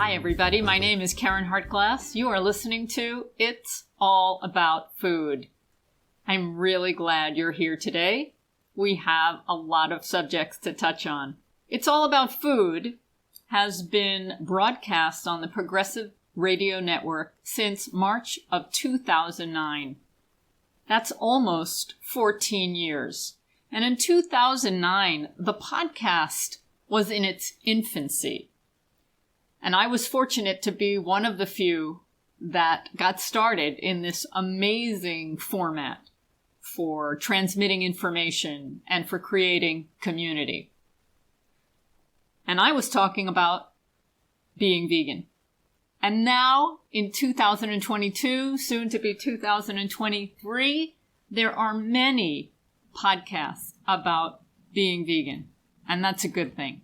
Hi, everybody. My name is Caryn Hartglass. You are listening to It's All About Food. I'm really glad you're here today. We have a lot of subjects to touch on. It's All About Food has been broadcast on the Progressive Radio Network since March of 2009. That's almost 14 years. And in 2009, the podcast was in its infancy. And I was fortunate to be one of the few that got started in this amazing format for transmitting information and for creating community. And I was talking about being vegan. And now, in 2022, soon to be 2023, there are many podcasts about being vegan. And that's a good thing.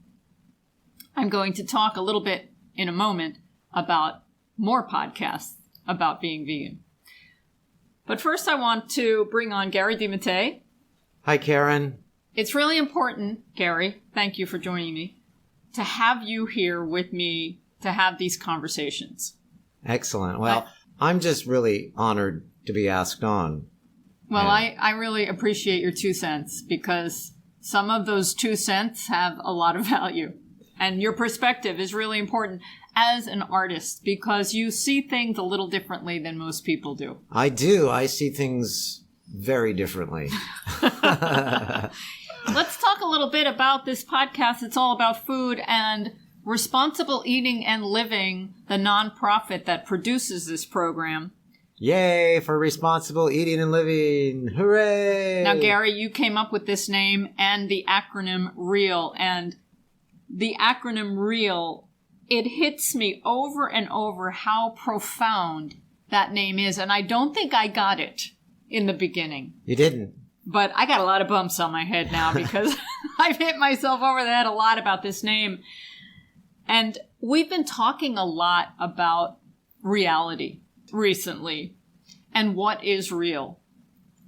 I'm going to talk a little bit in a moment about more podcasts about being vegan. But first I want to bring on Gary Mattei. Hi, Caryn. It's really important, Gary, thank you for joining me, to have you here with me to have these conversations. Excellent. Well, I'm just really honored to be asked on. Well, I really appreciate your 2 cents because some of those 2 cents have a lot of value. And your perspective is really important as an artist because you see things a little differently than most people do. I do. I see things very differently. Let's talk a little bit about this podcast. It's all about food and Responsible Eating and Living, the nonprofit that produces this program. Yay for responsible eating and living. Hooray! Now, Gary, you came up with this name and the acronym REAL. And the acronym REAL, it hits me over and over how profound that name is. And I don't think I got it in the beginning. You didn't. But I got a lot of bumps on my head now because I've hit myself over the head a lot about this name. And we've been talking a lot about reality recently and what is real.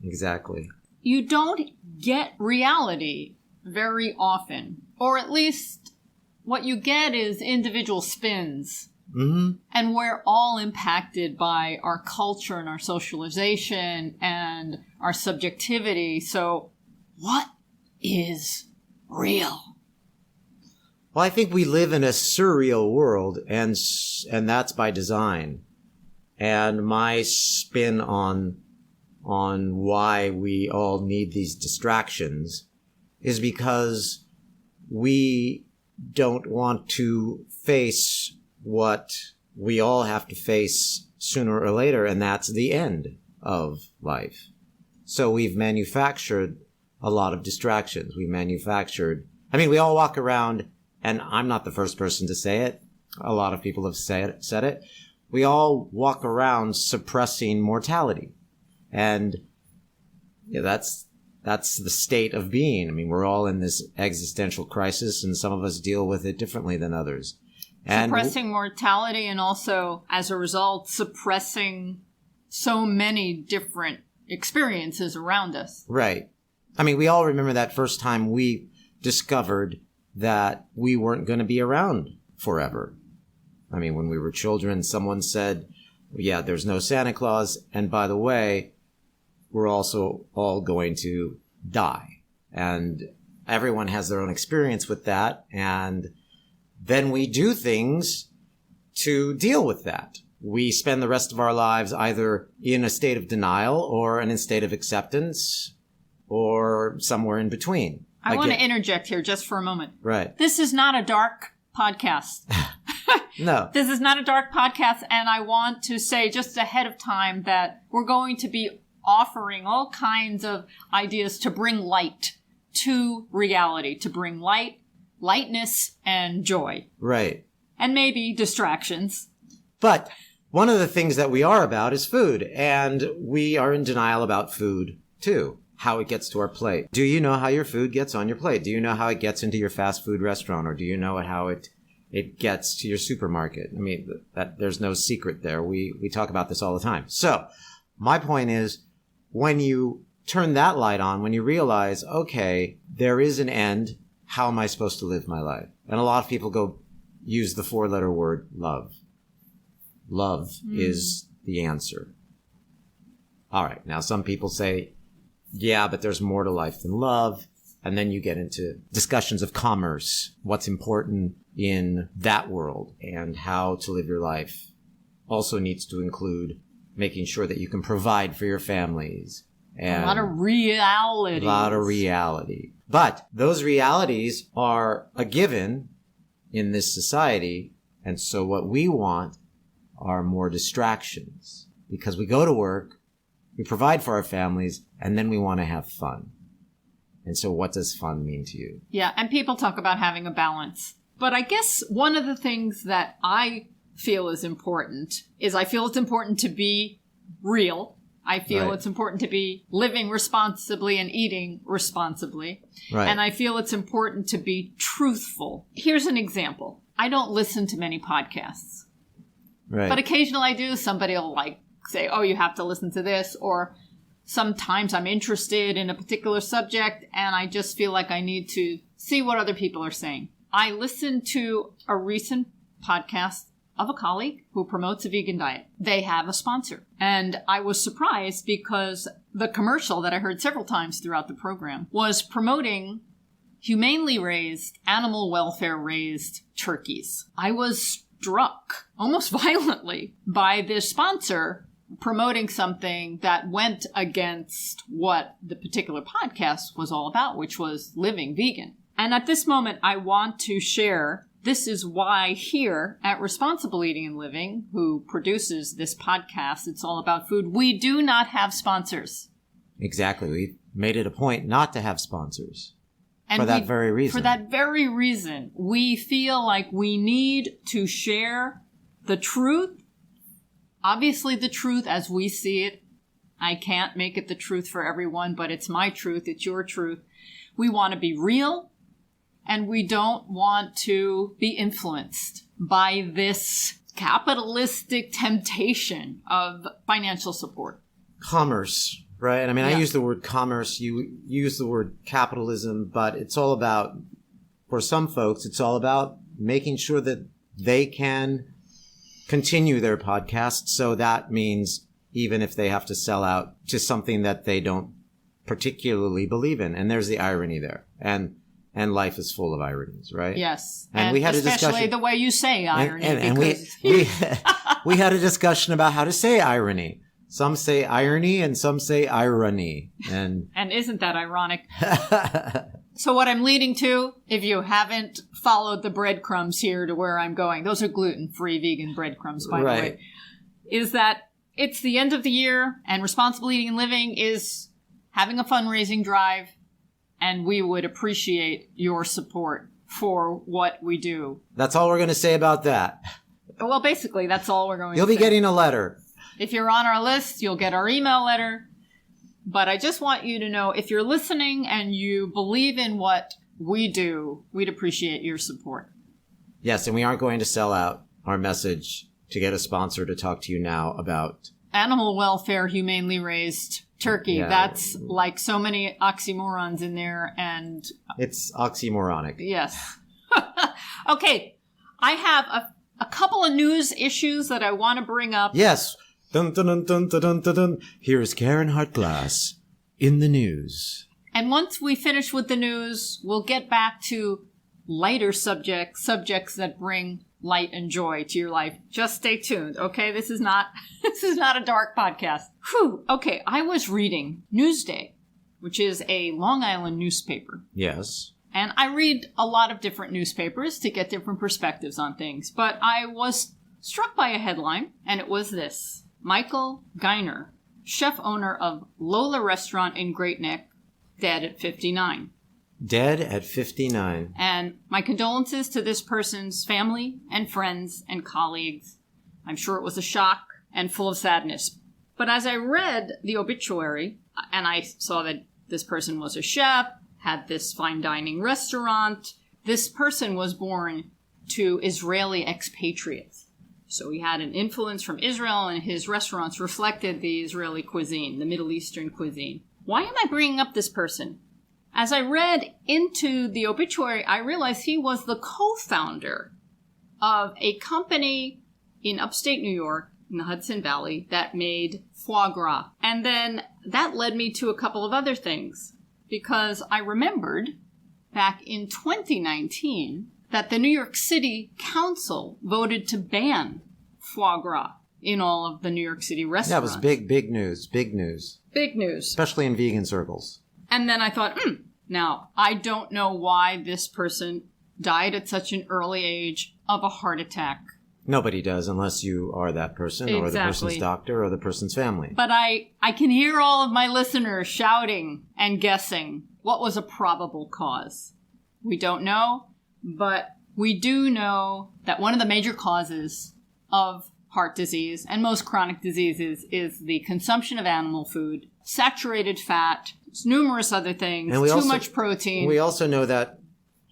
Exactly. You don't get reality very often, or at least what you get is individual spins. Mm-hmm. And we're all impacted by our culture and our socialization and our subjectivity. So what is real? Well, I think we live in a surreal world, and that's by design. And my spin on why we all need these distractions is because we don't want to face what we all have to face sooner or later, and that's the end of life. So we've manufactured a lot of distractions. We all walk around, and I'm not the first person to say it. A lot of people have said it. We all walk around suppressing mortality. And that's the state of being. I mean, we're all in this existential crisis, and some of us deal with it differently than others. And suppressing mortality and also, as a result, suppressing so many different experiences around us. Right. I mean, we all remember that first time we discovered that we weren't going to be around forever. I mean, when we were children, someone said, yeah, there's no Santa Claus. And by the way, we're also all going to die. And everyone has their own experience with that. And then we do things to deal with that. We spend the rest of our lives either in a state of denial or in a state of acceptance or somewhere in between. I want to interject here just for a moment. Right. This is not a dark podcast. No. This is not a dark podcast, and I want to say just ahead of time that we're going to be offering all kinds of ideas to bring light to reality, to bring lightness, and joy. Right. And maybe distractions. But one of the things that we are about is food, and we are in denial about food, too. How it gets to our plate. Do you know how your food gets on your plate? Do you know how it gets into your fast food restaurant? Or do you know how it gets to your supermarket? I mean, that there's no secret there. We talk about this all the time. So my point is, when you turn that light on, when you realize, okay, there is an end, how am I supposed to live my life? And a lot of people go use the 4-letter word love. Love is the answer. All right. Now, some people say, yeah, but there's more to life than love. And then you get into discussions of commerce, what's important in that world, and how to live your life also needs to include making sure that you can provide for your families. And a lot of realities. A lot of reality. But those realities are a given in this society. And so what we want are more distractions, because we go to work, we provide for our families, and then we want to have fun. And so what does fun mean to you? Yeah, and people talk about having a balance. But I guess one of the things that I feel is important is I feel it's important to be real. I feel it's important to be living responsibly and eating responsibly. Right. And I feel it's important to be truthful. Here's an example. I don't listen to many podcasts. Right. But occasionally I do. Somebody will say, oh, you have to listen to this. Or sometimes I'm interested in a particular subject and I just feel like I need to see what other people are saying. I listened to a recent podcast of a colleague who promotes a vegan diet. They have a sponsor. And I was surprised because the commercial that I heard several times throughout the program was promoting humanely raised, animal welfare raised turkeys. I was struck almost violently by this sponsor promoting something that went against what the particular podcast was all about, which was living vegan. And at this moment, I want to share, this is why here at Responsible Eating and Living, who produces this podcast, It's All About Food, we do not have sponsors. Exactly. We made it a point not to have sponsors. And for that very reason. For that very reason, we feel like we need to share the truth. Obviously, the truth as we see it. I can't make it the truth for everyone, but it's my truth. It's your truth. We want to be real, and we don't want to be influenced by this capitalistic temptation of financial support. Commerce. Right. I mean, Yeah. I use the word commerce. You use the word capitalism, but it's all about, for some folks, it's all about making sure that they can continue their podcast. So that means even if they have to sell out to something that they don't particularly believe in. And there's the irony there. And life is full of ironies, right? Yes. And we had a especially discussion. the way you say irony. And because we had a discussion about how to say irony. Some say irony and some say irony. And isn't that ironic? So what I'm leading to, if you haven't followed the breadcrumbs here to where I'm going, those are gluten-free vegan breadcrumbs, by the way, is that it's the end of the year and Responsible Eating and Living is having a fundraising drive, and we would appreciate your support for what we do. That's all we're going to say about that. Well, basically, that's all we're going You'll to say. be getting a letter. If you're on our list, you'll get our email letter. But I just want you to know, if you're listening and you believe in what we do, we'd appreciate your support. Yes, and we aren't going to sell out our message to get a sponsor to talk to you now about Animal welfare, humanely raised turkey. Yeah. That's like so many oxymorons in there. And it's oxymoronic. yes. Okay. I have a couple of news issues that I want to bring up. Yes. Dun, dun, dun, dun, dun, dun, dun, dun. Here's Caryn Hartglass in the news. And once we finish with the news, we'll get back to lighter subjects that bring light and joy to your life. Just stay tuned, okay? This is not a dark podcast. Whew. Okay, I was reading Newsday, which is a Long Island newspaper. Yes. And I read a lot of different newspapers to get different perspectives on things. But I was struck by a headline, and it was this. Michael Geiner, chef owner of Lola Restaurant in Great Neck, dead at 59. Dead at 59. And my condolences to this person's family and friends and colleagues. I'm sure it was a shock and full of sadness. But as I read the obituary, and I saw that this person was a chef, had this fine dining restaurant, this person was born to Israeli expatriates. So he had an influence from Israel, and his restaurants reflected the Israeli cuisine, the Middle Eastern cuisine. Why am I bringing up this person? As I read into the obituary, I realized he was the co-founder of a company in upstate New York, in the Hudson Valley, that made foie gras. And then that led me to a couple of other things, because I remembered back in 2019 that the New York City Council voted to ban foie gras in all of the New York City restaurants. That was big news. Big news. Big news. Especially in vegan circles. And then I thought, now, I don't know why this person died at such an early age of a heart attack. Nobody does unless you are that person or the person's doctor or the person's family. But I can hear all of my listeners shouting and guessing what was a probable cause. We don't know, but we do know that one of the major causes of heart disease and most chronic diseases is the consumption of animal food, saturated fat, numerous other things, and much protein. We also know that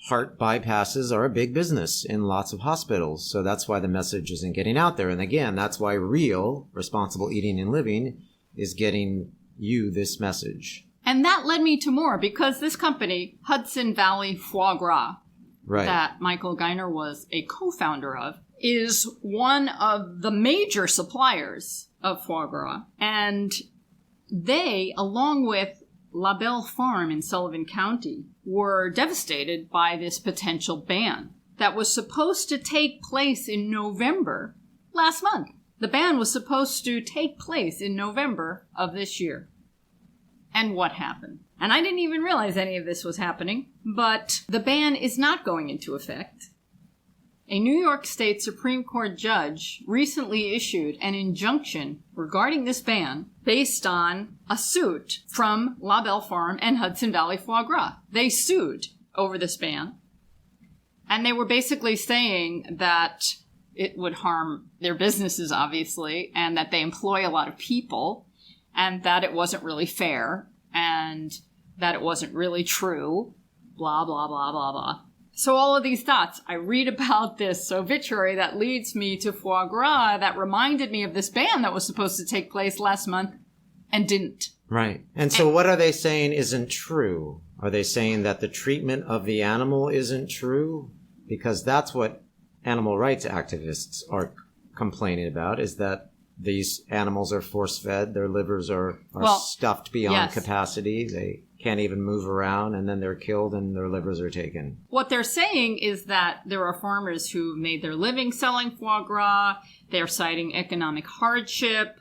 heart bypasses are a big business in lots of hospitals. So that's why the message isn't getting out there. And again, that's why real responsible eating and living is getting you this message. And that led me to more, because this company, Hudson Valley Foie Gras, that Michael Geiner was a co-founder of, is one of the major suppliers of foie gras. And they, along with La Belle Farm in Sullivan County, were devastated by this potential ban that was supposed to take place in November last month. The ban was supposed to take place in November of this year. And what happened? And I didn't even realize any of this was happening, but the ban is not going into effect. A New York State Supreme Court judge recently issued an injunction regarding this ban based on a suit from La Belle Farm and Hudson Valley Foie Gras. They sued over this ban, and they were basically saying that it would harm their businesses, obviously, and that they employ a lot of people, and that it wasn't really fair, and that it wasn't really true, blah, blah, blah, blah, blah. So all of these thoughts, I read about this obituary that leads me to foie gras that reminded me of this ban that was supposed to take place last month and didn't. Right. And so what are they saying isn't true? Are they saying that the treatment of the animal isn't true? Because that's what animal rights activists are complaining about, is that these animals are force-fed, their livers are stuffed beyond capacity, they can't even move around, and then they're killed and their livers are taken. What they're saying is that there are farmers who made their living selling foie gras, they're citing economic hardship,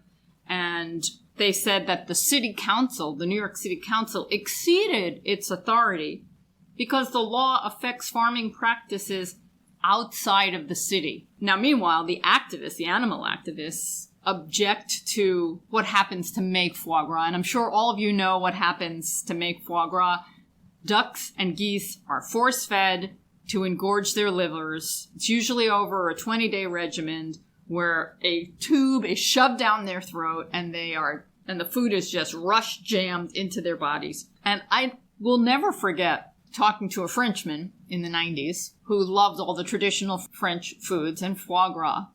and they said that the city council, the New York City Council, exceeded its authority because the law affects farming practices outside of the city. Now, meanwhile, the activists, the animal activists, object to what happens to make foie gras. And I'm sure all of you know what happens to make foie gras. Ducks and geese are force-fed to engorge their livers. It's usually over a 20-day regimen where a tube is shoved down their throat and the food is just rush jammed into their bodies. And I will never forget talking to a Frenchman in the 90s who loved all the traditional French foods, and foie gras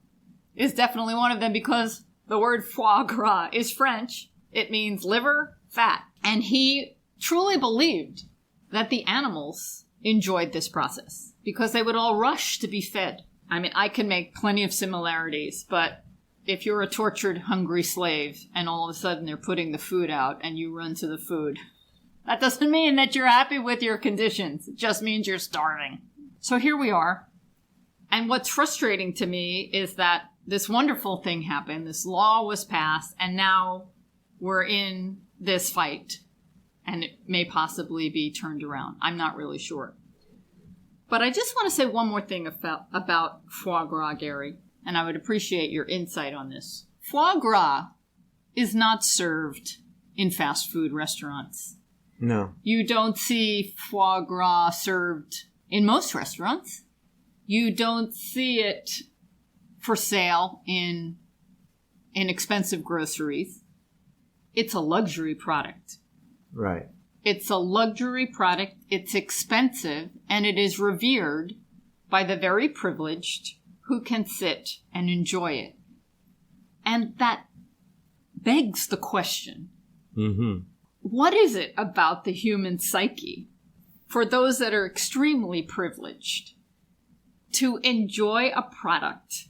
is definitely one of them because the word foie gras is French. It means liver, fat. And he truly believed that the animals enjoyed this process because they would all rush to be fed. I mean, I can make plenty of similarities, but if you're a tortured, hungry slave and all of a sudden they're putting the food out and you run to the food, that doesn't mean that you're happy with your conditions. It just means you're starving. So here we are. And what's frustrating to me is that this wonderful thing happened. This law was passed, and now we're in this fight, and it may possibly be turned around. I'm not really sure. But I just want to say one more thing about foie gras, Gary, and I would appreciate your insight on this. Foie gras is not served in fast food restaurants. No. You don't see foie gras served in most restaurants. You don't see it for sale in expensive groceries. It's a luxury product. Right. It's a luxury product. It's expensive, and it is revered by the very privileged who can sit and enjoy it. And that begs the question, what is it about the human psyche for those that are extremely privileged to enjoy a product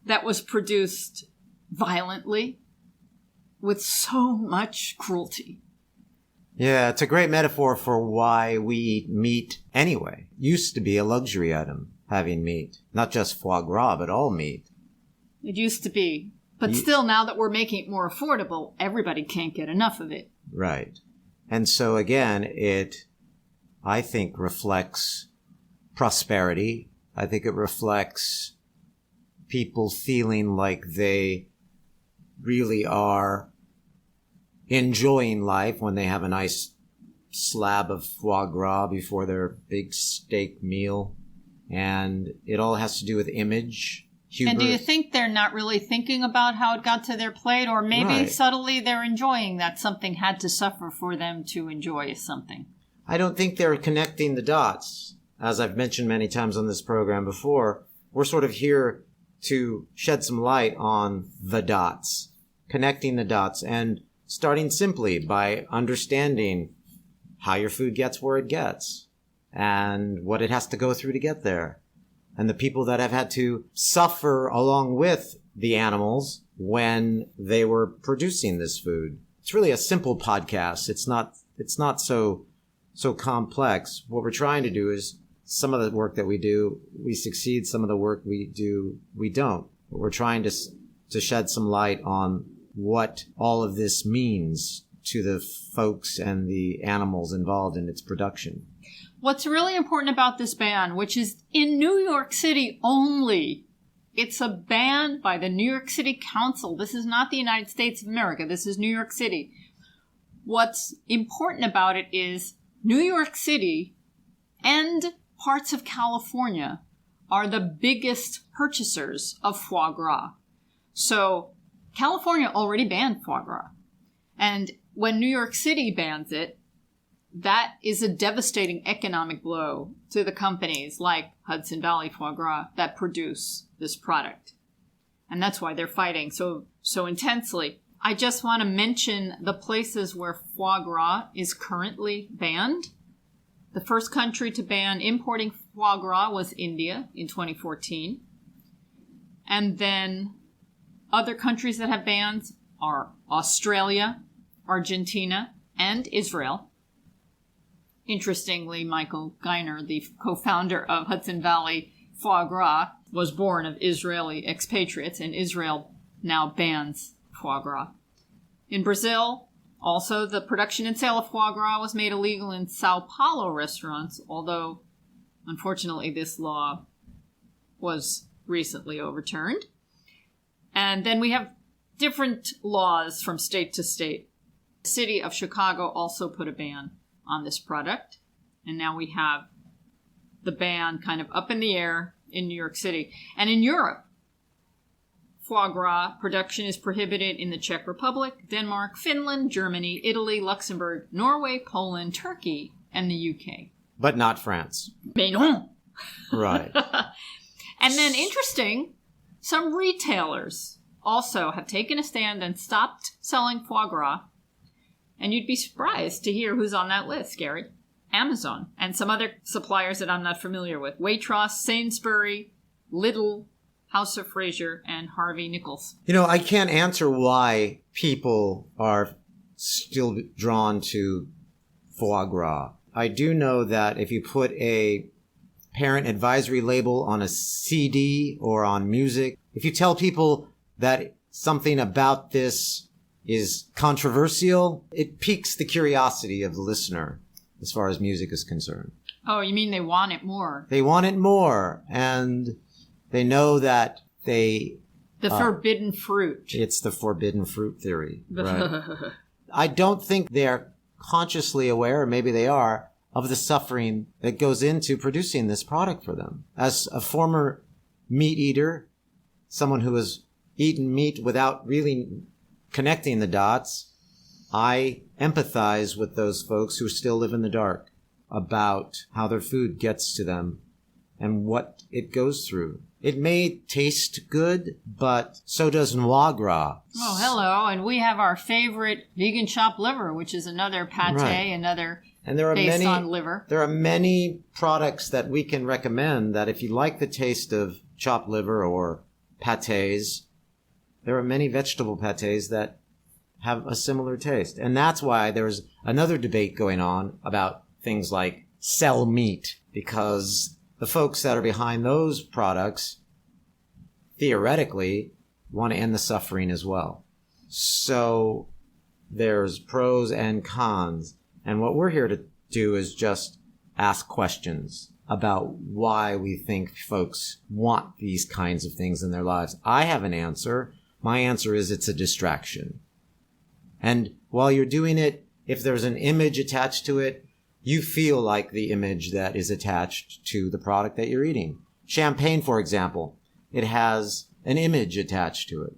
that was produced violently with so much cruelty. Yeah, it's a great metaphor for why we eat meat anyway. Used to be a luxury item, having meat. Not just foie gras, but all meat. It used to be. But still, now that we're making it more affordable, everybody can't get enough of it. Right. And so again, it, I think, reflects prosperity. I think it reflects people feeling like they really are enjoying life when they have a nice slab of foie gras before their big steak meal. And it all has to do with image. Hubert. And do you think they're not really thinking about how it got to their plate? Or maybe subtly they're enjoying that something had to suffer for them to enjoy something? I don't think they're connecting the dots. As I've mentioned many times on this program before, we're sort of here to shed some light on the dots, connecting the dots, and starting simply by understanding how your food gets where it gets and what it has to go through to get there. And the people that have had to suffer along with the animals when they were producing this food. It's really a simple podcast. It's not so complex. What we're trying to do is some of the work that we do, we succeed. Some of the work we do, we don't. But we're trying to shed some light on what all of this means to the folks and the animals involved in its production. What's really important about this ban, which is in New York City only, it's a ban by the New York City Council. This is not the United States of America. This is New York City. What's important about it is New York City and parts of California are the biggest purchasers of foie gras. So California already banned foie gras. And when New York City bans it, that is a devastating economic blow to the companies like Hudson Valley Foie Gras that produce this product. And that's why they're fighting so intensely. I just want to mention the places where foie gras is currently banned. The first country to ban importing foie gras was India in 2014. And then other countries that have bans are Australia, Argentina, and Israel. Interestingly, Michael Geiner, the co-founder of Hudson Valley Foie Gras, was born of Israeli expatriates, and Israel now bans foie gras. In Brazil, also, the production and sale of foie gras was made illegal in Sao Paulo restaurants, although, unfortunately, this law was recently overturned. And then we have different laws from state to state. The city of Chicago also put a ban on this product. And now we have the ban kind of up in the air in New York City. And in Europe, foie gras production is prohibited in the Czech Republic, Denmark, Finland, Germany, Italy, Luxembourg, Norway, Poland, Turkey, and the UK. But not France. Mais non! Right. And then, interesting, some retailers also have taken a stand and stopped selling foie gras. And you'd be surprised to hear who's on that list, Gary. Amazon and some other suppliers that I'm not familiar with. Waitrose, Sainsbury, Lidl, House of Fraser, and Harvey Nichols. You know, I can't answer why people are still drawn to foie gras. I do know that if you put a parent advisory label on a CD or on music, if you tell people that something about this is controversial, it piques the curiosity of the listener as far as music is concerned. Oh, you mean they want it more? They want it more, and they know that they... The forbidden fruit. It's the forbidden fruit theory, right? I don't think they're consciously aware, or maybe they are, of the suffering that goes into producing this product for them. As a former meat eater, someone who has eaten meat without really connecting the dots, I empathize with those folks who still live in the dark about how their food gets to them and what it goes through. It may taste good, but so does foie gras. Oh, hello. And we have our favorite vegan chopped liver, which is another pate, right. another And there are based on liver. There are many products that we can recommend that if you like the taste of chopped liver or pâtés, there are many vegetable pâtés that have a similar taste. And that's why there's another debate going on about things like cell meat, because the folks that are behind those products theoretically want to end the suffering as well. So there's pros and cons. And what we're here to do is just ask questions about why we think folks want these kinds of things in their lives. I have an answer. My answer is it's a distraction. And while you're doing it, if there's an image attached to it, you feel like the image that is attached to the product that you're eating. Champagne, for example, it has an image attached to it.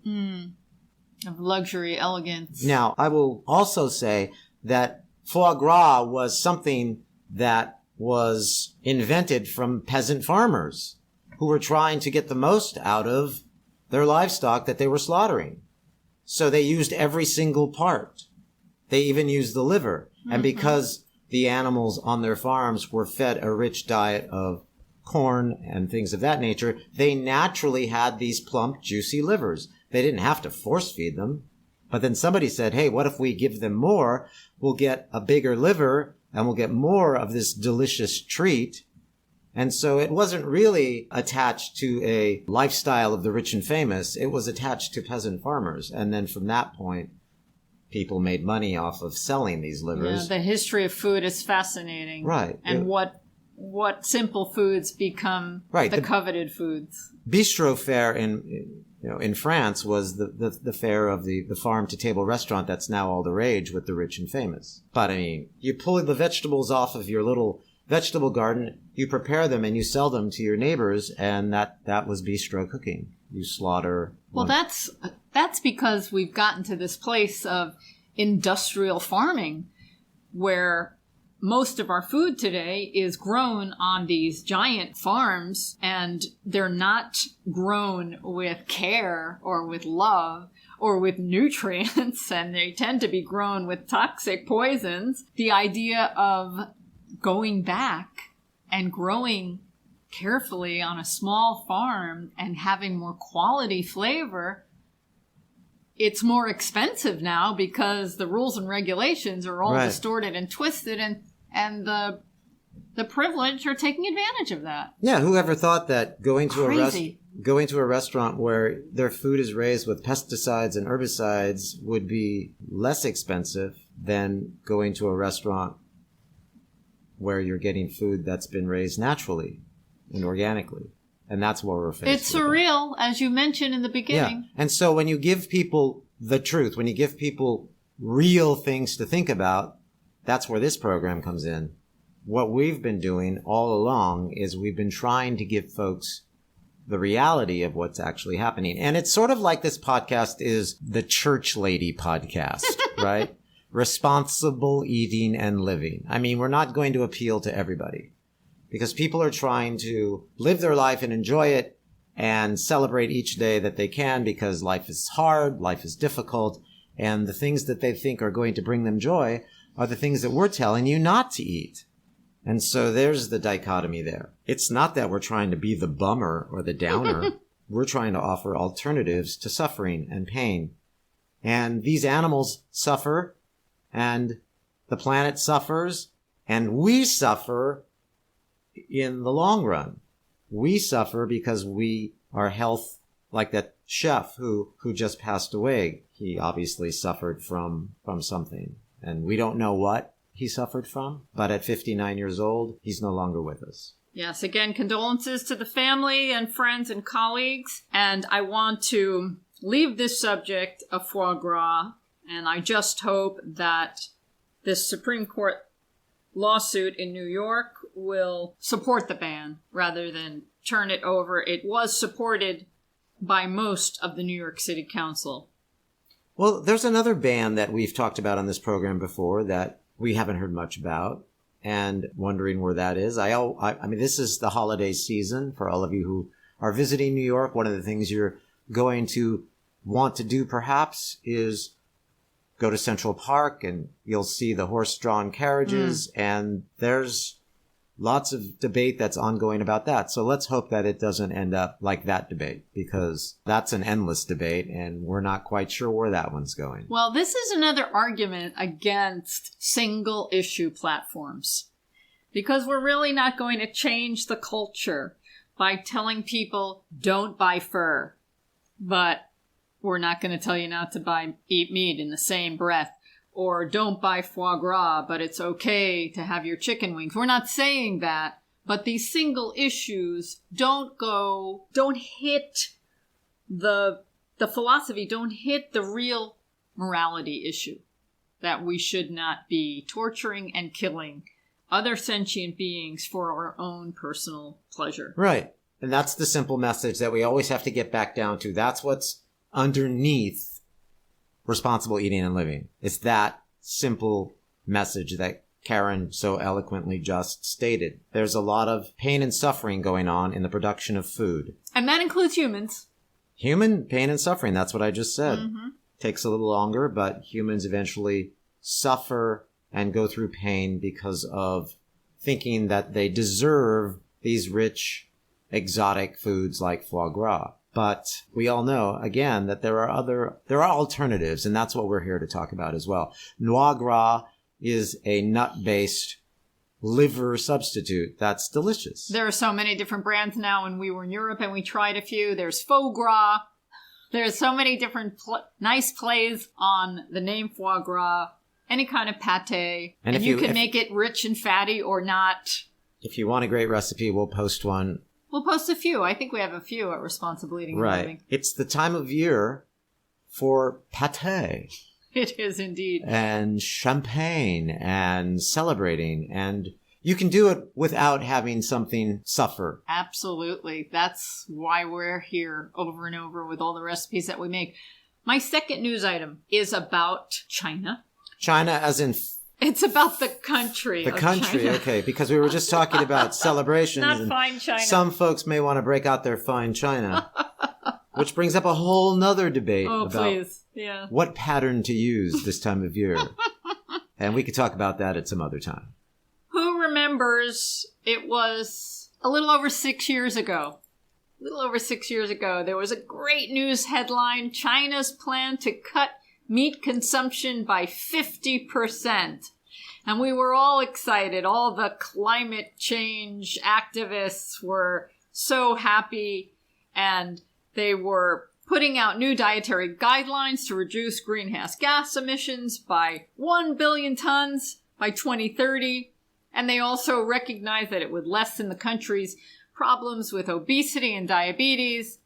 Of luxury, elegance. Now, I will also say that foie gras was something that was invented from peasant farmers who were trying to get the most out of their livestock that they were slaughtering. So they used every single part. They even used the liver. And because the animals on their farms were fed a rich diet of corn and things of that nature, they naturally had these plump, juicy livers. They didn't have to force feed them. But then somebody said, hey, what if we give them more? We'll get a bigger liver and we'll get more of this delicious treat. And so it wasn't really attached to a lifestyle of the rich and famous. It was attached to peasant farmers. And then from that point, people made money off of selling these livers. Yeah, the history of food is fascinating. Right. And what simple foods become the coveted foods. Bistro fare in France was the fare of the farm to table restaurant that's now all the rage with the rich and famous. But I mean, you pull the vegetables off of your little vegetable garden, you prepare them and you sell them to your neighbors, and that was bistro cooking. You slaughter. Well, that's because we've gotten to this place of industrial farming where most of our food today is grown on these giant farms, and they're not grown with care or with love or with nutrients, and they tend to be grown with toxic poisons. The idea of going back and growing carefully on a small farm and having more quality flavor, it's more expensive now because the rules and regulations are all distorted and twisted, and the privileged are taking advantage of that. Yeah, whoever thought that going to a restaurant where their food is raised with pesticides and herbicides would be less expensive than going to a restaurant where you're getting food that's been raised naturally and organically. And that's what we're faced with. It's surreal, as you mentioned in the beginning. Yeah. And so when you give people the truth, when you give people real things to think about, that's where this program comes in. What we've been doing all along is we've been trying to give folks the reality of what's actually happening. And it's sort of like this podcast is the church lady podcast, right? Responsible eating and living. I mean, we're not going to appeal to everybody because people are trying to live their life and enjoy it and celebrate each day that they can, because life is hard, life is difficult, and the things that they think are going to bring them joy are the things that we're telling you not to eat. And so there's the dichotomy there. It's not that we're trying to be the bummer or the downer. We're trying to offer alternatives to suffering and pain. And these animals suffer, and the planet suffers, and we suffer in the long run. We suffer because we are health, like that chef who just passed away. He obviously suffered from something, and we don't know what he suffered from, but at 59 years old, he's no longer with us. Yes, again, condolences to the family and friends and colleagues, and I want to leave this subject of foie gras, and I just hope that this Supreme Court lawsuit in New York will support the ban rather than turn it over. It was supported by most of the New York City Council. Well, there's another ban that we've talked about on this program before that we haven't heard much about, and wondering where that is. I mean, this is the holiday season for all of you who are visiting New York. One of the things you're going to want to do perhaps is go to Central Park and you'll see the horse-drawn carriages, and there's lots of debate that's ongoing about that. So let's hope that it doesn't end up like that debate, because that's an endless debate and we're not quite sure where that one's going. Well, this is another argument against single issue platforms, because we're really not going to change the culture by telling people don't buy fur, but we're not going to tell you not to eat meat in the same breath. Or don't buy foie gras, but it's okay to have your chicken wings. We're not saying that, but these single issues don't hit the philosophy, don't hit the real morality issue, that we should not be torturing and killing other sentient beings for our own personal pleasure. Right. And that's the simple message that we always have to get back down to. That's what's underneath responsible eating and living. It's that simple message that Caryn so eloquently just stated. There's a lot of pain and suffering going on in the production of food. And that includes humans. Human pain and suffering, that's what I just said. Mm-hmm. Takes a little longer, but humans eventually suffer and go through pain because of thinking that they deserve these rich, exotic foods like foie gras. But we all know, again, that there are alternatives, and that's what we're here to talk about as well. Foie gras is a nut-based liver substitute that's delicious. There are so many different brands now. When we were in Europe and we tried a few, there's foie gras. There's so many different nice plays on the name foie gras, any kind of pate. And you can make it rich and fatty or not. If you want a great recipe, we'll post one. We'll post a few. I think we have a few at Responsible Eating and Living. Right. It's the time of year for pate. It is indeed. And champagne and celebrating. And you can do it without having something suffer. Absolutely. That's why we're here over and over with all the recipes that we make. My second news item is about China. China as in... It's about the country. The country, China. Okay, because we were just talking about celebrations. Not fine China. Some folks may want to break out their fine China, which brings up a whole nother debate about what pattern to use this time of year. And we could talk about that at some other time. Who remembers it was a little over 6 years ago? There was a great news headline: China's plan to cut meat consumption by 50%. And we were all excited. All the climate change activists were so happy, and they were putting out new dietary guidelines to reduce greenhouse gas emissions by 1 billion tons by 2030. And they also recognized that it would lessen the country's problems with obesity and diabetes.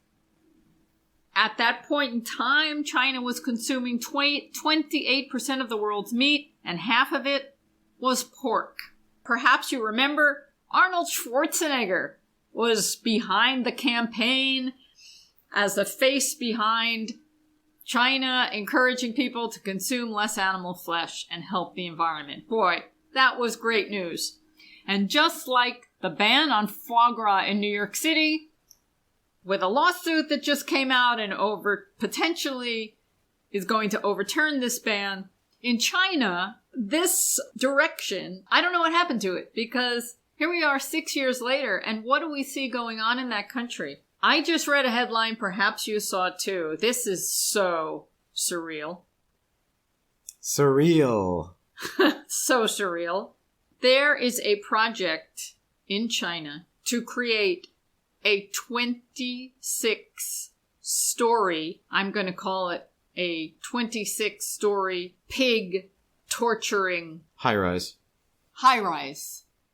At that point in time, China was consuming 28% of the world's meat, and half of it was pork. Perhaps you remember Arnold Schwarzenegger was behind the campaign as the face behind China encouraging people to consume less animal flesh and help the environment. Boy, that was great news. And just like the ban on foie gras in New York City, with a lawsuit that just came out and potentially is going to overturn this ban, in China, this direction, I don't know what happened to it, because here we are 6 years later, and what do we see going on in that country? I just read a headline, perhaps you saw it too. This is so surreal. Surreal. So surreal. There is a project in China to create a 26-story, I'm going to call it a 26-story pig torturing... High-rise.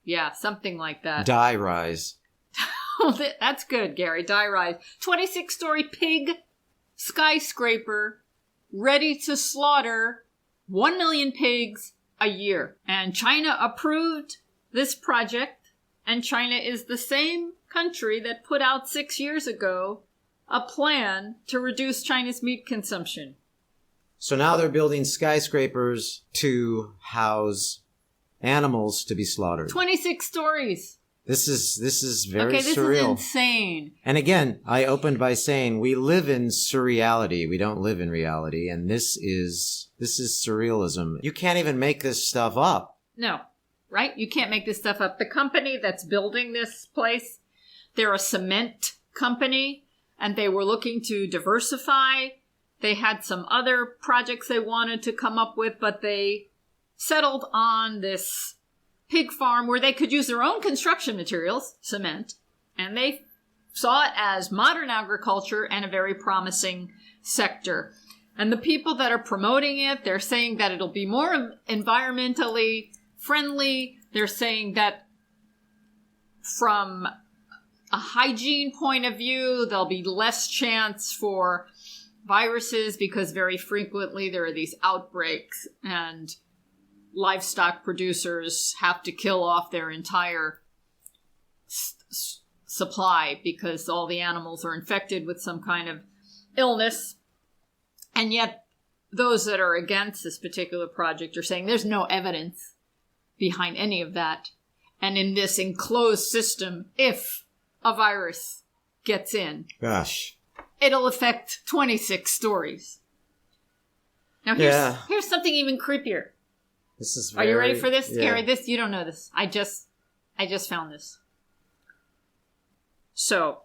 Yeah, something like that. Die-rise. That's good, Gary. Die-rise. 26-story pig skyscraper ready to slaughter 1 million pigs a year. And China approved this project, and China is the same country that put out 6 years ago a plan to reduce China's meat consumption. So now they're building skyscrapers to house animals to be slaughtered. 26 stories. This is very this surreal. is insane. And again, I opened by saying we live in surreality. We don't live in reality. And this is surrealism. You can't even make this stuff up. No, right? You can't make this stuff up. The company that's building this place, they're a cement company, and they were looking to diversify. They had some other projects they wanted to come up with, but they settled on this pig farm where they could use their own construction materials, cement, and they saw it as modern agriculture and a very promising sector. And the people that are promoting it, they're saying that it'll be more environmentally friendly. They're saying that from a hygiene point of view, there'll be less chance for viruses because very frequently there are these outbreaks and livestock producers have to kill off their entire supply because all the animals are infected with some kind of illness. And yet those that are against this particular project are saying there's no evidence behind any of that. And in this enclosed system, if a virus gets in, gosh, it'll affect 26 stories. Now here's something even creepier. This is Are you ready for this? Yeah. Gary, you don't know this. I just found this. So,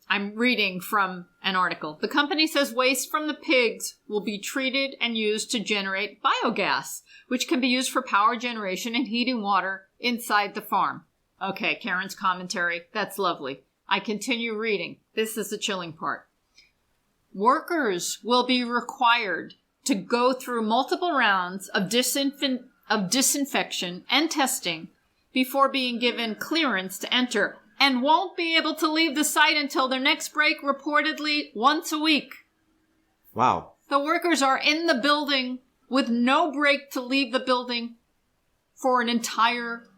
I'm reading from an article. The company says waste from the pigs will be treated and used to generate biogas, which can be used for power generation and heating water inside the farm. Okay, Caryn's commentary. That's lovely. I continue reading. This is the chilling part. Workers will be required to go through multiple rounds of disinfection and testing before being given clearance to enter, and won't be able to leave the site until their next break, reportedly once a week. Wow. The workers are in the building with no break to leave the building for an entire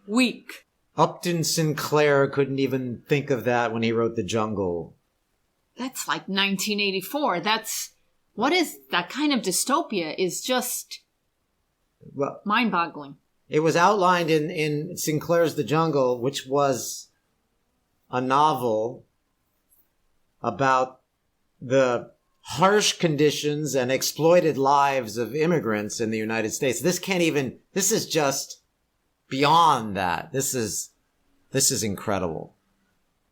week. Upton Sinclair couldn't even think of that when he wrote The Jungle. That's like 1984. What is that kind of dystopia is just mind-boggling. It was outlined in Sinclair's The Jungle, which was a novel about the harsh conditions and exploited lives of immigrants in the United States. This is just beyond that. This is incredible.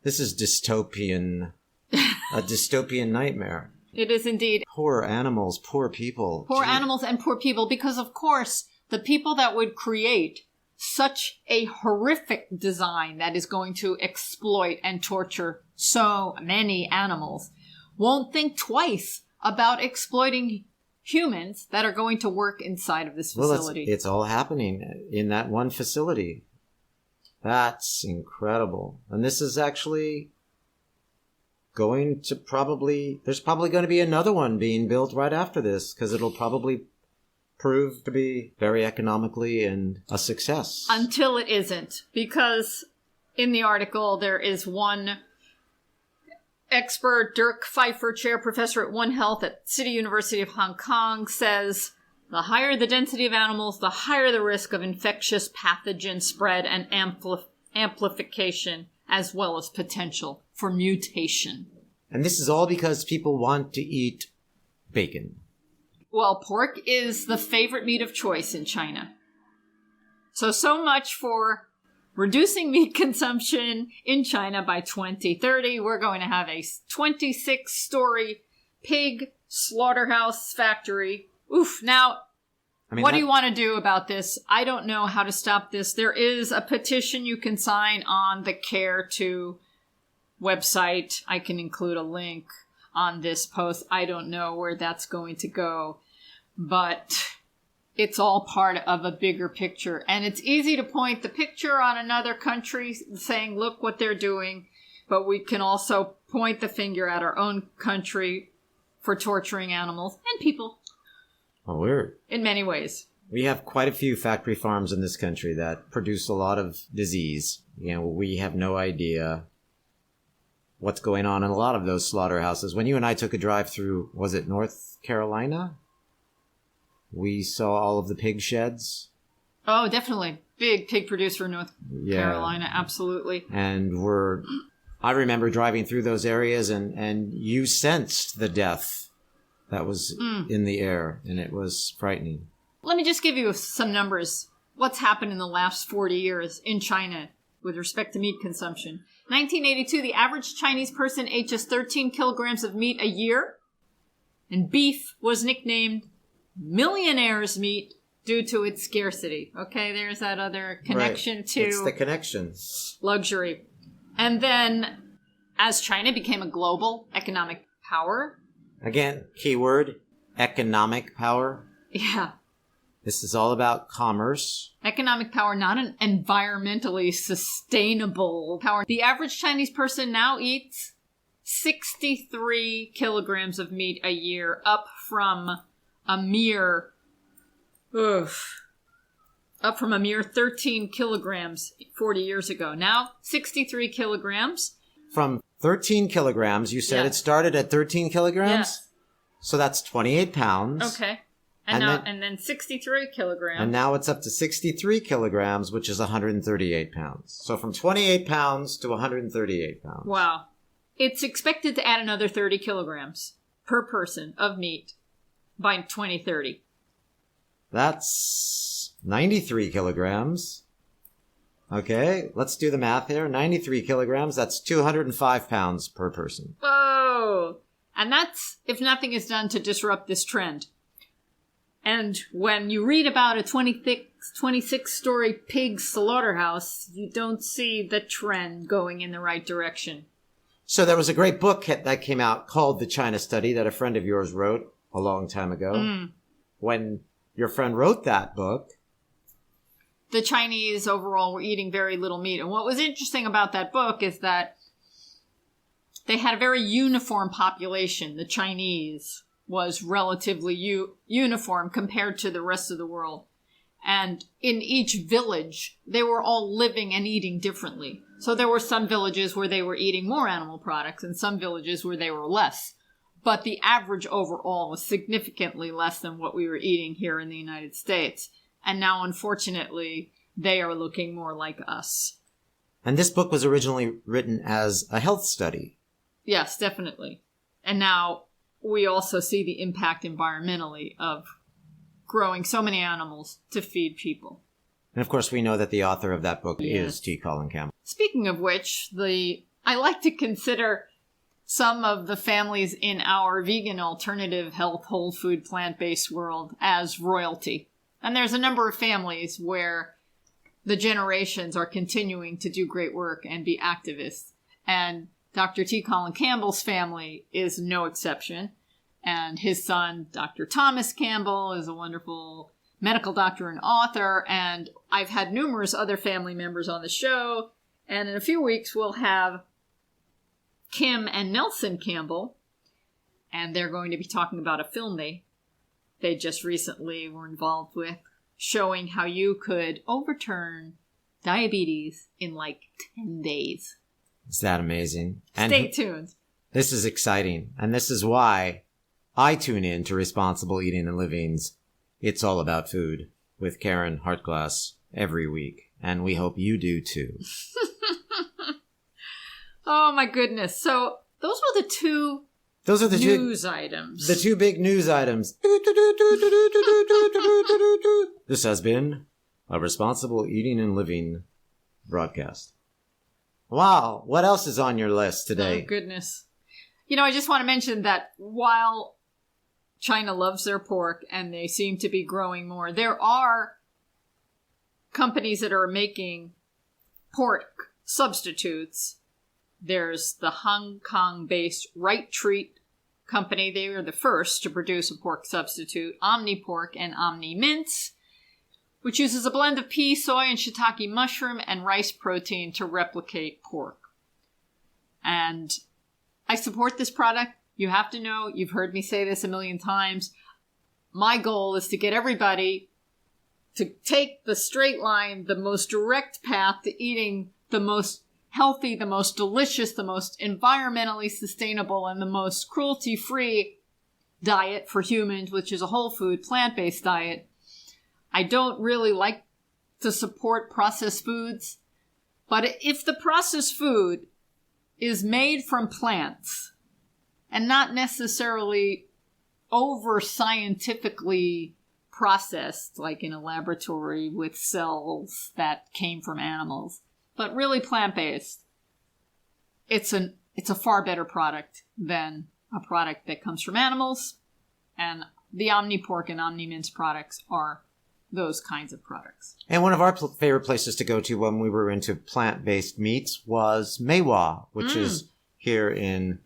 This is dystopian, a dystopian nightmare. It is indeed. Poor animals, poor people. Poor animals and poor people, because of course, the people that would create such a horrific design that is going to exploit and torture so many animals won't think twice about exploiting humans that are going to work inside of this facility. Well, it's all happening in that one facility. That's incredible. And this is actually going to there's probably going to be another one being built right after this, because it'll probably prove to be very economically and a success. Until it isn't, because in the article there is one expert, Dirk Pfeiffer, chair professor at One Health at City University of Hong Kong, says the higher the density of animals, the higher the risk of infectious pathogen spread and amplification, as well as potential for mutation. And this is all because people want to eat bacon. Well, pork is the favorite meat of choice in China. So much for reducing meat consumption in China by 2030. We're going to have a 26-story pig slaughterhouse factory. Oof. Now, what do you want to do about this? I don't know how to stop this. There is a petition you can sign on the Care2 website. I can include a link on this post. I don't know where that's going to go, but it's all part of a bigger picture. And it's easy to point the picture on another country saying, look what they're doing, but we can also point the finger at our own country for torturing animals and people. Oh, in many ways. We have quite a few factory farms in this country that produce a lot of disease. We have no idea what's going on in a lot of those slaughterhouses. When you and I took a drive through, was it North Carolina? We saw all of the pig sheds. Oh, definitely. Big pig producer in North Carolina, absolutely. And I remember driving through those areas and you sensed the death that was in the air, and it was frightening. Let me just give you some numbers. What's happened in the last 40 years in China with respect to meat consumption. 1982, the average Chinese person ate just 13 kilograms of meat a year, and beef was nicknamed millionaire's meat due to its scarcity. Okay, there's that other connection to... It's the connection. Luxury. And then, as China became a global economic power... Again, keyword, economic power. Yeah. This is all about commerce. Economic power, not an environmentally sustainable power. The average Chinese person now eats 63 kilograms of meat a year, up from a mere 13 kilograms 40 years ago. Now, 63 kilograms. From 13 kilograms, you said it started at 13 kilograms? Yes. So that's 28 pounds. Okay. And then 63 kilograms. And now it's up to 63 kilograms, which is 138 pounds. So from 28 pounds to 138 pounds. Wow. It's expected to add another 30 kilograms per person of meat by 2030. That's 93 kilograms. Okay, let's do the math here. 93 kilograms, that's 205 pounds per person. Whoa! And that's if nothing is done to disrupt this trend. And when you read about a 26-story pig slaughterhouse, you don't see the trend going in the right direction. So there was a great book that came out called The China Study that a friend of yours wrote a long time ago. When your friend wrote that book, the Chinese overall were eating very little meat. And what was interesting about that book is that they had a very uniform population. The Chinese was relatively uniform compared to the rest of the world. And in each village, they were all living and eating differently. So there were some villages where they were eating more animal products and some villages where they were less. But the average overall was significantly less than what we were eating here in the United States. And now, unfortunately, they are looking more like us. And this book was originally written as a health study. Yes, definitely. And now we also see the impact environmentally of growing so many animals to feed people. And of course, we know that the author of that book is T. Colin Campbell. Speaking of which, I like to consider some of the families in our vegan, alternative, health, whole food, plant-based world as royalty. And there's a number of families where the generations are continuing to do great work and be activists. And Dr. T. Colin Campbell's family is no exception. And his son, Dr. Thomas Campbell, is a wonderful medical doctor and author. And I've had numerous other family members on the show. And in a few weeks, we'll have Kim and Nelson Campbell. And they're going to be talking about a film they just recently were involved with, showing how you could overturn diabetes in like 10 days. Is that amazing? Stay tuned. This is exciting. And this is why I tune in to Responsible Eating and Living's It's All About Food with Caryn Hartglass every week. And we hope you do too. Oh my goodness. So those were the two news items. The two big news items. This has been a Responsible Eating and Living broadcast. Wow. What else is on your list today? Oh, goodness. I just want to mention that while China loves their pork and they seem to be growing more, there are companies that are making pork substitutes. There's the Hong Kong-based Right Treat company. They were the first to produce a pork substitute, Omni Pork and Omni Mince, which uses a blend of pea, soy, and shiitake mushroom and rice protein to replicate pork. And I support this product. You have to know, you've heard me say this a million times. My goal is to get everybody to take the straight line, the most direct path to eating the most healthy, the most delicious, the most environmentally sustainable, and the most cruelty-free diet for humans, which is a whole food, plant-based diet. I don't really like to support processed foods. But if the processed food is made from plants and not necessarily over scientifically processed, like in a laboratory with cells that came from animals, but really plant-based, it's a far better product than a product that comes from animals. And the Omni Pork and Omni Mince products are those kinds of products. And one of our favorite places to go to when we were into plant-based meats was Mattei, which is here in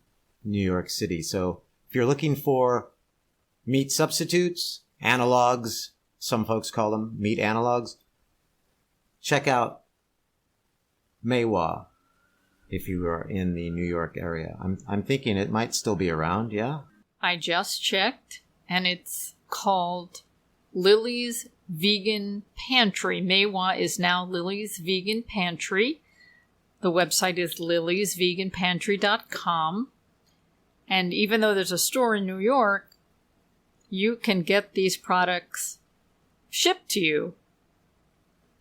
New York City. So if you're looking for meat substitutes, analogs, some folks call them meat analogs, check out Mattei if you are in the New York area. I'm thinking it might still be around, yeah? I just checked, and it's called Lily's Vegan Pantry. Mattei is now Lily's Vegan Pantry. The website is lilysveganpantry.com. And even though there's a store in New York, you can get these products shipped to you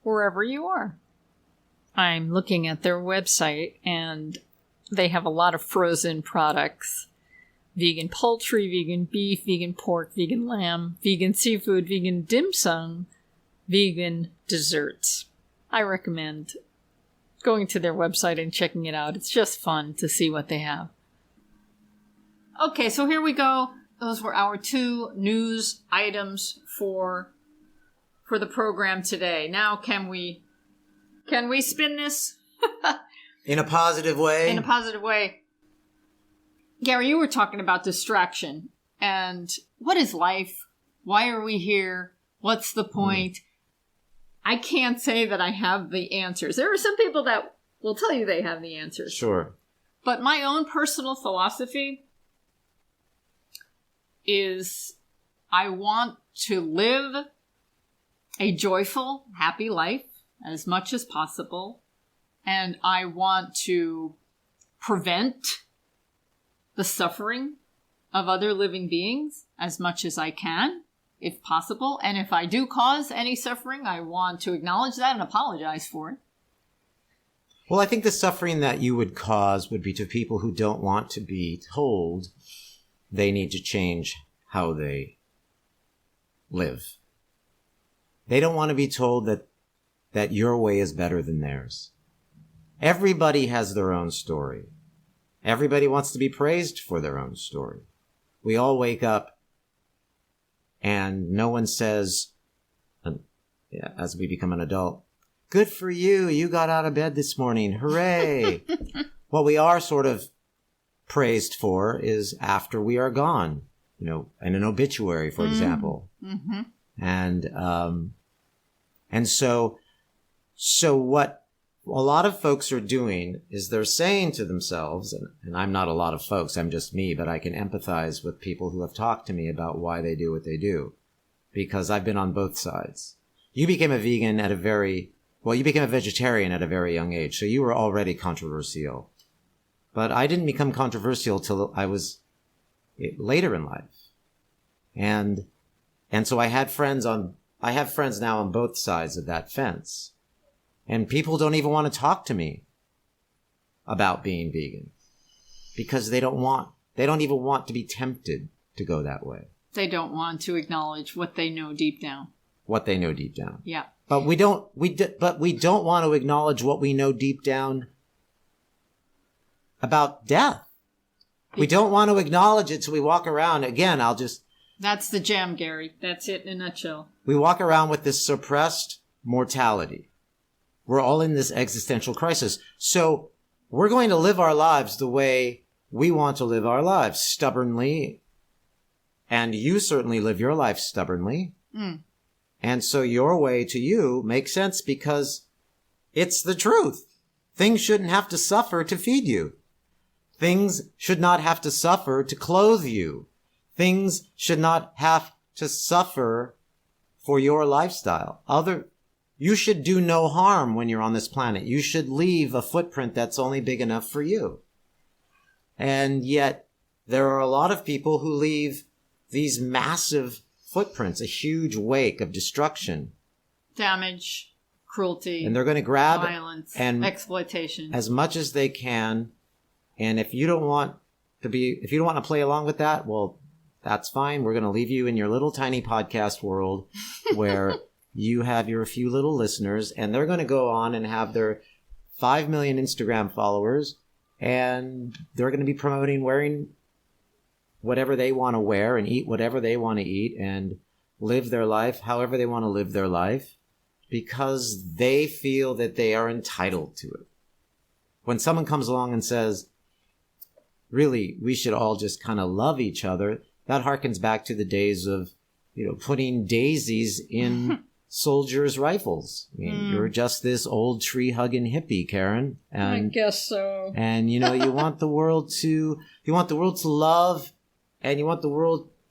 wherever you are. I'm looking at their website, and they have a lot of frozen products. Vegan poultry, vegan beef, vegan pork, vegan lamb, vegan seafood, vegan dim sum, vegan desserts. I recommend going to their website and checking it out. It's just fun to see what they have. Okay, so here we go. Those were our 2 news items for the program today. Now, can we spin this? In a positive way? In a positive way. Gary, you were talking about distraction and what is life? Why are we here? What's the point? I can't say that I have the answers. There are some people that will tell you they have the answers. Sure. But my own personal philosophy is I want to live a joyful, happy life as much as possible. And I want to prevent the suffering of other living beings as much as I can, if possible. And if I do cause any suffering, I want to acknowledge that and apologize for it. Well, I think the suffering that you would cause would be to people who don't want to be told they need to change how they live. They don't want to be told that your way is better than theirs. Everybody has their own story. Everybody wants to be praised for their own story. We all wake up and no one says, as we become an adult, good for you. You got out of bed this morning. Hooray. What we are sort of praised for is after we are gone, in an obituary, for example. Mm-hmm. And so what a lot of folks are doing is they're saying to themselves, and I'm not a lot of folks, I'm just me, but I can empathize with people who have talked to me about why they do what they do, because I've been on both sides. You became a vegan you became a vegetarian at a very young age, so you were already controversial. But I didn't become controversial till I was later in life. And so I have friends now on both sides of that fence. And people don't even want to talk to me about being vegan because they don't even want to be tempted to go that way. They don't want to acknowledge what they know deep down. Yeah. But we don't want to acknowledge what we know deep down about death. We don't want to acknowledge it, so we walk around. Again, That's the gem, Gary. That's it in a nutshell. We walk around with this suppressed mortality. We're all in this existential crisis. So we're going to live our lives the way we want to live our lives, stubbornly. And you certainly live your life stubbornly. Mm. And so your way to you makes sense because it's the truth. Things shouldn't have to suffer to feed you. Things should not have to suffer to clothe you. Things should not have to suffer for your lifestyle. You should do no harm when you're on this planet. You should leave a footprint that's only big enough for you. And yet, there are a lot of people who leave these massive footprints, a huge wake of destruction. Damage, cruelty, and they're going to grab violence, and exploitation as much as they can. And if you don't want to play along with that, well, that's fine. We're going to leave you in your little tiny podcast world where you have your few little listeners, and they're going to go on and have their 5 million Instagram followers, and they're going to be promoting wearing whatever they want to wear and eat whatever they want to eat and live their life however they want to live their life because they feel that they are entitled to it. When someone comes along and says, really, we should all just kind of love each other, that harkens back to the days of, putting daisies in soldiers' rifles. I mean, you're just this old tree-hugging hippie, Caryn. And, I guess so. And, you want the world to love, and you want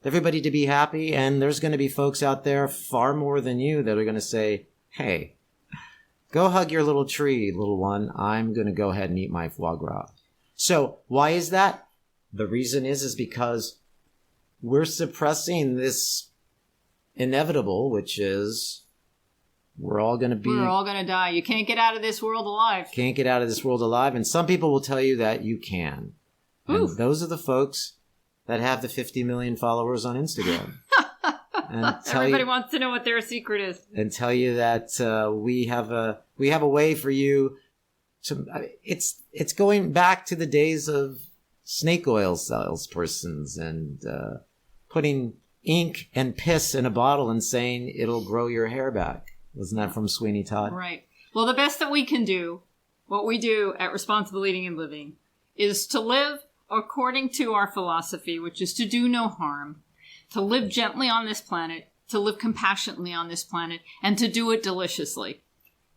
everybody to be happy. And there's going to be folks out there far more than you that are going to say, hey, go hug your little tree, little one. I'm going to go ahead and eat my foie gras. So why is that? The reason is because we're suppressing this inevitable, which is we're all going to die. You can't get out of this world alive. Can't get out of this world alive. And some people will tell you that you can. And those are the folks that have the 50 million followers on Instagram. And everybody wants to know what their secret is. And tell you that we have a way for you to. It's going back to the days of snake oil salespersons and putting ink and piss in a bottle and saying it'll grow your hair back. Wasn't that from Sweeney Todd? Right. Well, the best that we can do, what we do at Responsible Eating and Living, is to live according to our philosophy, which is to do no harm, to live gently on this planet, to live compassionately on this planet, and to do it deliciously.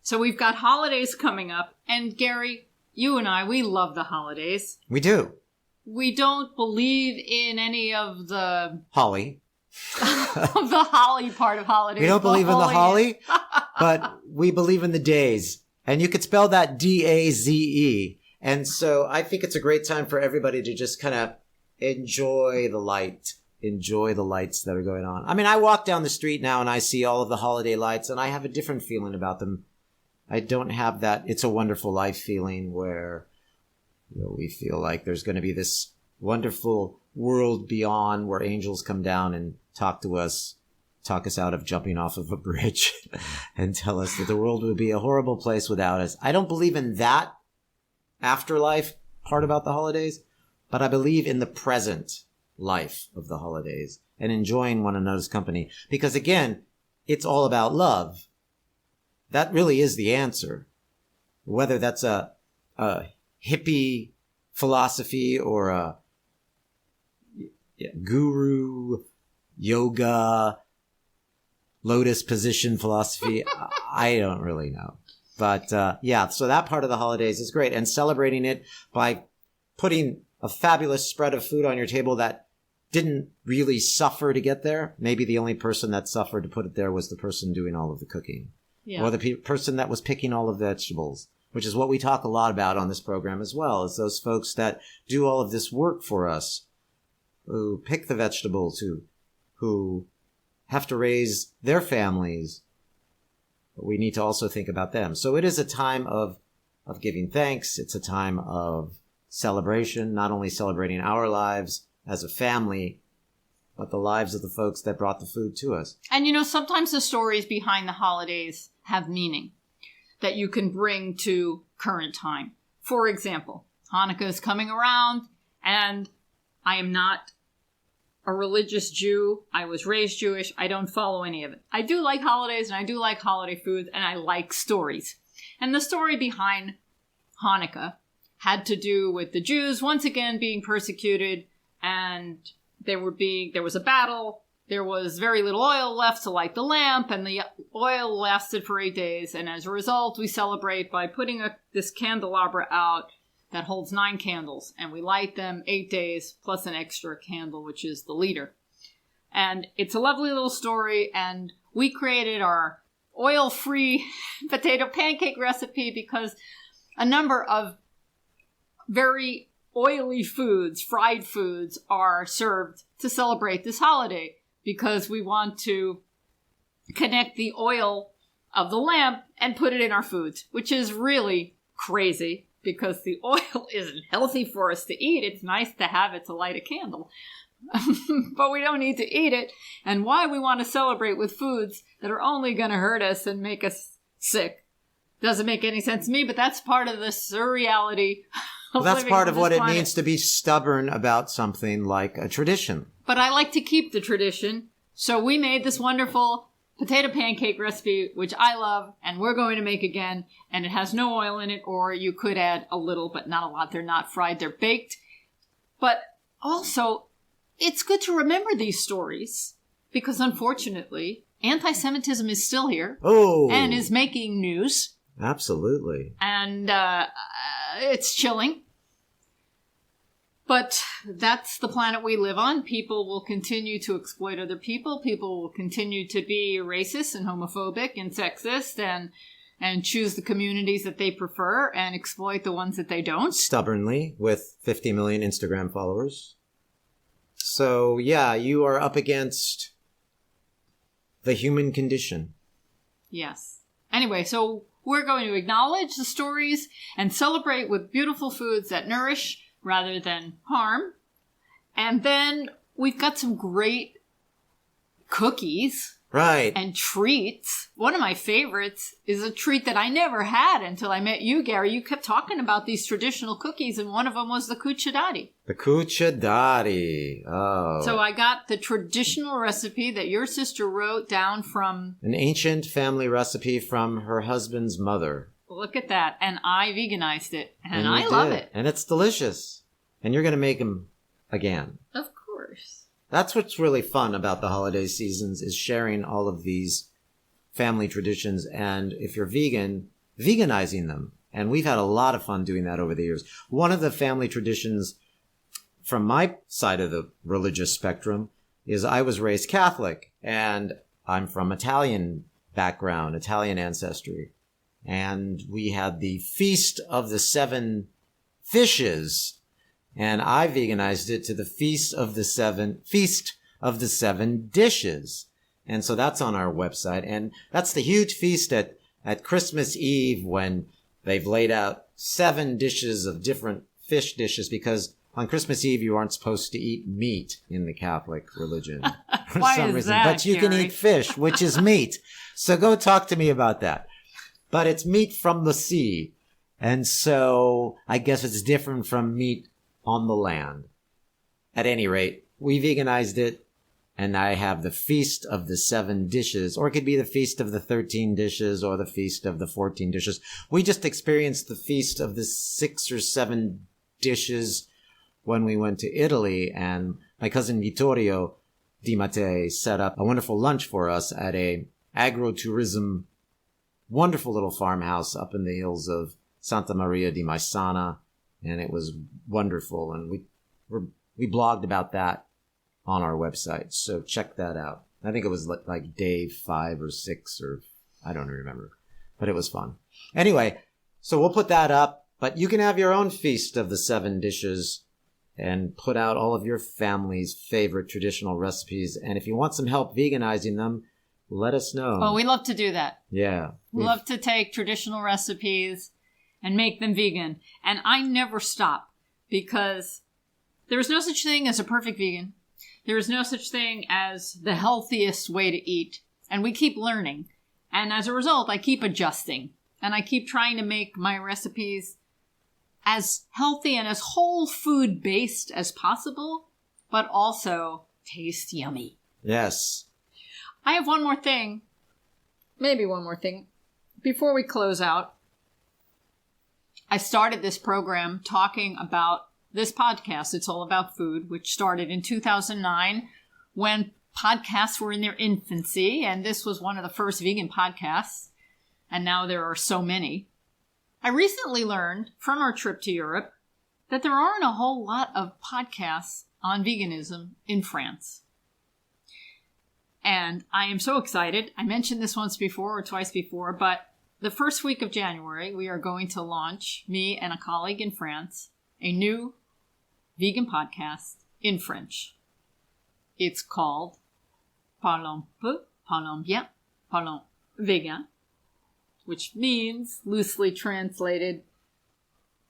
So we've got holidays coming up, and Gary, you and I, we love the holidays. We do. We don't believe in any of the... holly. of the holly part of holidays. We don't believe in the holly, but we believe in the days. And you could spell that D-A-Z-E. And so I think it's a great time for everybody to just kind of enjoy the lights that are going on. I mean, I walk down the street now and I see all of the holiday lights and I have a different feeling about them. I don't have that It's a Wonderful Life feeling where we feel like there's going to be this wonderful world beyond where angels come down and talk us out of jumping off of a bridge and tell us that the world would be a horrible place without us. I don't believe in that afterlife part about the holidays, but I believe in the present life of the holidays and enjoying one another's company. Because again, it's all about love. That really is the answer. Whether that's a hippie philosophy or a guru, yoga, lotus position philosophy, I don't really know. But so that part of the holidays is great. And celebrating it by putting a fabulous spread of food on your table that didn't really suffer to get there. Maybe the only person that suffered to put it there was the person doing all of the cooking. Yeah. Or the person that was picking all of the vegetables, which is what we talk a lot about on this program as well, is those folks that do all of this work for us, who pick the vegetables, who have to raise their families. But we need to also think about them. So it is a time of giving thanks. It's a time of celebration, not only celebrating our lives as a family, but the lives of the folks that brought the food to us. And sometimes the stories behind the holidays have meaning that you can bring to current time. For example, Hanukkah is coming around, and I am not a religious Jew. I was raised Jewish. I don't follow any of it. I do like holidays, and I do like holiday foods, and I like stories. And the story behind Hanukkah had to do with the Jews once again being persecuted, and there was a battle. There was very little oil left to light the lamp, and the oil lasted for 8 days. And as a result, we celebrate by putting this candelabra out that holds 9 candles, and we light them 8 days plus an extra candle, which is the leader. And it's a lovely little story, and we created our oil-free potato pancake recipe because a number of very oily foods, fried foods, are served to celebrate this holiday because we want to connect the oil of the lamp and put it in our foods, which is really crazy because the oil isn't healthy for us to eat. It's nice to have it to light a candle, but we don't need to eat it. And why we want to celebrate with foods that are only going to hurt us and make us sick doesn't make any sense to me, but that's part of the surreality. Well, that's part of what it means to be stubborn about something like a tradition. But I like to keep the tradition. So we made this wonderful potato pancake recipe, which I love, and we're going to make again. And it has no oil in it, or you could add a little, but not a lot. They're not fried, they're baked. But also, it's good to remember these stories because unfortunately, anti-Semitism is still here. Oh. And is making news. Absolutely. And it's chilling. But that's the planet we live on. People will continue to exploit other people. People will continue to be racist and homophobic and sexist and choose the communities that they prefer and exploit the ones that they don't. Stubbornly, with 50 million Instagram followers. So, yeah, you are up against the human condition. Yes. Anyway, so we're going to acknowledge the stories and celebrate with beautiful foods that nourish rather than harm. And then we've got some great cookies. Right. And treats. One of my favorites is a treat that I never had until I met you, Gary. You kept talking about these traditional cookies, and one of them was the cucciadati. The cucciadati. Oh. So I got the traditional recipe that your sister wrote down from... an ancient family recipe from her husband's mother. Look at that. And I veganized it. And I love it. And it's delicious. And you're going to make them again. Of course. That's what's really fun about the holiday seasons is sharing all of these family traditions. And if you're vegan, veganizing them. And we've had a lot of fun doing that over the years. One of the family traditions from my side of the religious spectrum is I was raised Catholic. And I'm from Italian background, Italian ancestry. And we had the Feast of the Seven Fishes, and I veganized it to the Feast of the Seven Dishes. And so that's on our website. And that's the huge feast at Christmas Eve when they've laid out 7 dishes of different fish dishes, because on Christmas Eve you aren't supposed to eat meat in the Catholic religion for Why some is reason. that, But you can Gary? eat fish, which is meat. So go talk to me about that. But it's meat from the sea. And so I guess it's different from meat on the land. At any rate, we veganized it, and I have the Feast of the 7 Dishes, or it could be the Feast of the 13 Dishes, or the Feast of the 14 Dishes. We just experienced the Feast of the 6 or 7 Dishes when we went to Italy, and my cousin Vittorio Di Mattei set up a wonderful lunch for us at a agrotourism wonderful little farmhouse up in the hills of Santa Maria di Maisana, and it was wonderful. And we blogged about that on our website, so check that out. I think it was like day 5 or 6, or I don't remember, but it was fun. Anyway, so we'll put that up, but you can have your own Feast of the 7 Dishes and put out all of your family's favorite traditional recipes. And if you want some help veganizing them, let us know. Oh, we love to do that. Yeah. We love to take traditional recipes and make them vegan. And I never stop because there is no such thing as a perfect vegan. There is no such thing as the healthiest way to eat. And we keep learning. And as a result, I keep adjusting. And I keep trying to make my recipes as healthy and as whole food based as possible, but also taste yummy. Yes. I have one more thing. Maybe one more thing. Before we close out, I started this program talking about this podcast. It's all about food, which started in 2009 when podcasts were in their infancy. And this was one of the first vegan podcasts. And now there are so many. I recently learned from our trip to Europe that there aren't a whole lot of podcasts on veganism in France. And I am so excited. I mentioned this once before or twice before, but the first week of January, we are going to launch, me and a colleague in France, a new vegan podcast in French. It's called Parlons peu, parlons bien, parlons vegan. which means, loosely translated,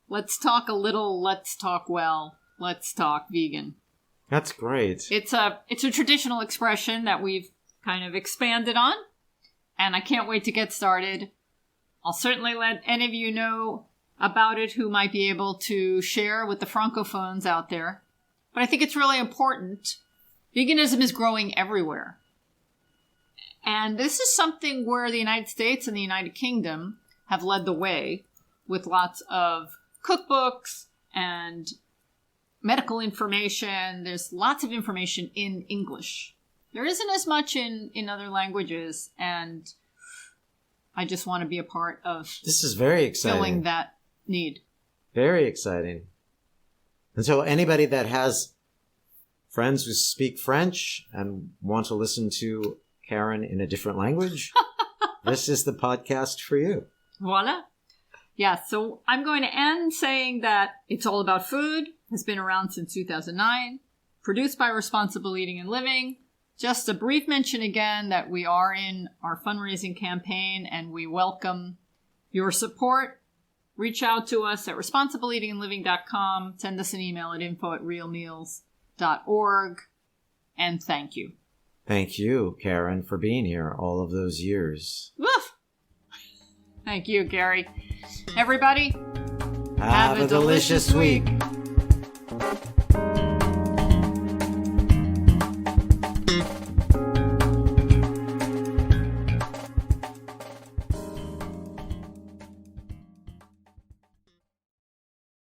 let's talk a little, let's talk well, let's talk vegan. That's great. It's a traditional expression that we've kind of expanded on, and I can't wait to get started. I'll certainly let any of you know about it who might be able to share with the francophones out there. But I think it's really important. Veganism is growing everywhere. And this is something where the United States and the United Kingdom have led the way with lots of cookbooks and medical information. There's lots of information in English. There isn't as much in other languages, and I just want to be a part of this is very exciting. Filling that need. Very exciting. And so anybody that has friends who speak French and want to listen to Caryn in a different language, this is the podcast for you. Voila. Yeah, so I'm going to end saying that It's All About Food has been around since 2009, produced by Responsible Eating and Living. Just a brief mention again that we are in our fundraising campaign and we welcome your support. Reach out to us at responsibleeatingandliving.com. Send us an email at info@realmeals.org. And thank you. Thank you, Caryn, for being here all of those years. Woof! Thank you, Gary. Everybody, have a delicious week.